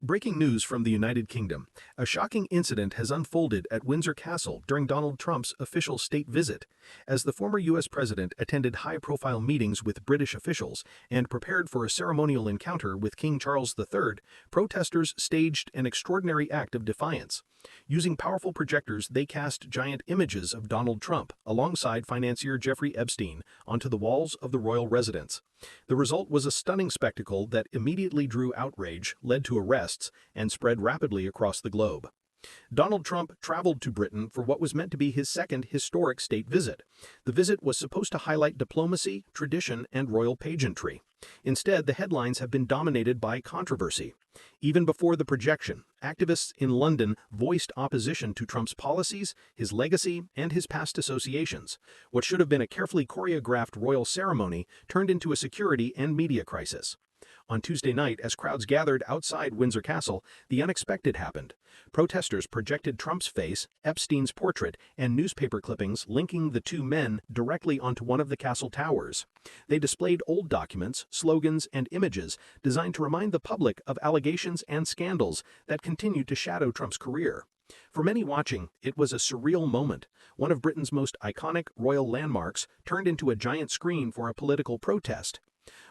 Breaking news from the United Kingdom. A shocking incident has unfolded at Windsor Castle during Donald Trump's official state visit. As the former U.S. president attended high-profile meetings with British officials and prepared for a ceremonial encounter with King Charles III, protesters staged an extraordinary act of defiance. Using powerful projectors, they cast giant images of Donald Trump, alongside financier Jeffrey Epstein, onto the walls of the royal residence. The result was a stunning spectacle that immediately drew outrage, led to arrests, and spread rapidly across the globe. Donald Trump traveled to Britain for what was meant to be his second historic state visit. The visit was supposed to highlight diplomacy, tradition, and royal pageantry. Instead, the headlines have been dominated by controversy. Even before the projection, activists in London voiced opposition to Trump's policies, his legacy, and his past associations. What should have been a carefully choreographed royal ceremony turned into a security and media crisis. On Tuesday night, as crowds gathered outside Windsor Castle, the unexpected happened. Protesters projected Trump's face, Epstein's portrait, and newspaper clippings linking the two men directly onto one of the castle towers. They displayed old documents, slogans, and images designed to remind the public of allegations and scandals that continued to shadow Trump's career. For many watching, it was a surreal moment. One of Britain's most iconic royal landmarks turned into a giant screen for a political protest.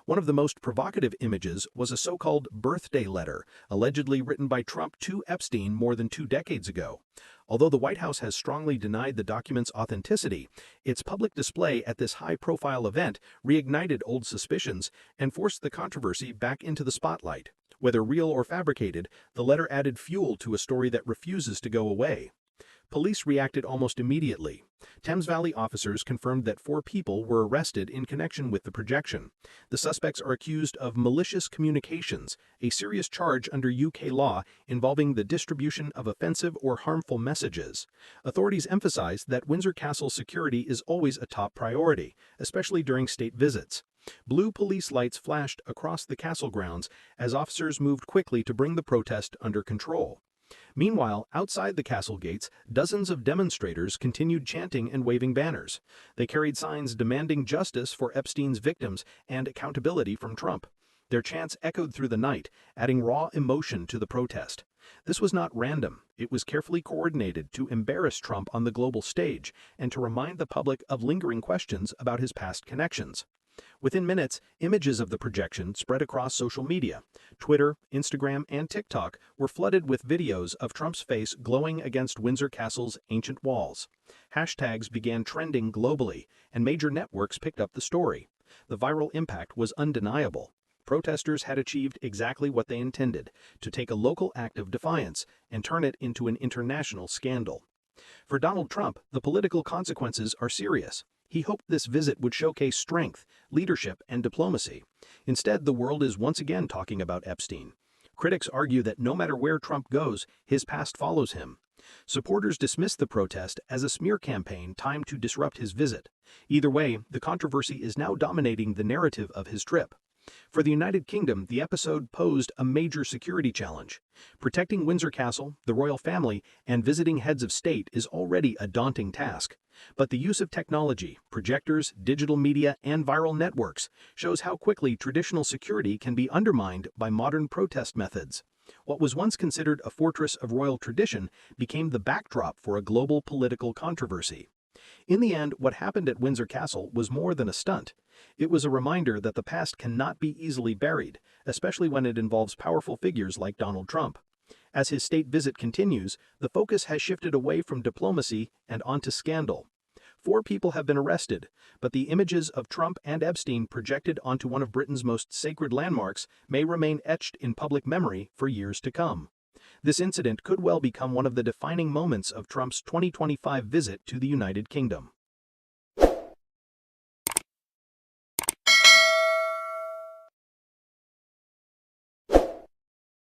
One of the most provocative images was a so-called birthday letter, allegedly written by Trump to Epstein more than 2 decades ago. Although the White House has strongly denied the document's authenticity, its public display at this high-profile event reignited old suspicions and forced the controversy back into the spotlight. Whether real or fabricated, the letter added fuel to a story that refuses to go away. Police reacted almost immediately. Thames Valley officers confirmed that 4 people were arrested in connection with the projection. The suspects are accused of malicious communications, a serious charge under UK law involving the distribution of offensive or harmful messages. Authorities emphasized that Windsor Castle security is always a top priority, especially during state visits. Blue police lights flashed across the castle grounds as officers moved quickly to bring the protest under control. Meanwhile, outside the castle gates, dozens of demonstrators continued chanting and waving banners. They carried signs demanding justice for Epstein's victims and accountability from Trump. Their chants echoed through the night, adding raw emotion to the protest. This was not random. It was carefully coordinated to embarrass Trump on the global stage and to remind the public of lingering questions about his past connections. Within minutes, images of the projection spread across social media. Twitter, Instagram, and TikTok were flooded with videos of Trump's face glowing against Windsor Castle's ancient walls. Hashtags began trending globally, and major networks picked up the story. The viral impact was undeniable. Protesters had achieved exactly what they intended, to take a local act of defiance and turn it into an international scandal. For Donald Trump, the political consequences are serious. He hoped this visit would showcase strength, leadership, and diplomacy. Instead, the world is once again talking about Epstein. Critics argue that no matter where Trump goes, his past follows him. Supporters dismiss the protest as a smear campaign timed to disrupt his visit. Either way, the controversy is now dominating the narrative of his trip. For the United Kingdom, the episode posed a major security challenge. Protecting Windsor Castle, the royal family, and visiting heads of state is already a daunting task. But the use of technology, projectors, digital media, and viral networks shows how quickly traditional security can be undermined by modern protest methods. What was once considered a fortress of royal tradition became the backdrop for a global political controversy. In the end, what happened at Windsor Castle was more than a stunt. It was a reminder that the past cannot be easily buried, especially when it involves powerful figures like Donald Trump. As his state visit continues, the focus has shifted away from diplomacy and onto scandal. 4 people have been arrested, but the images of Trump and Epstein projected onto one of Britain's most sacred landmarks may remain etched in public memory for years to come. This incident could well become one of the defining moments of Trump's 2025 visit to the United Kingdom.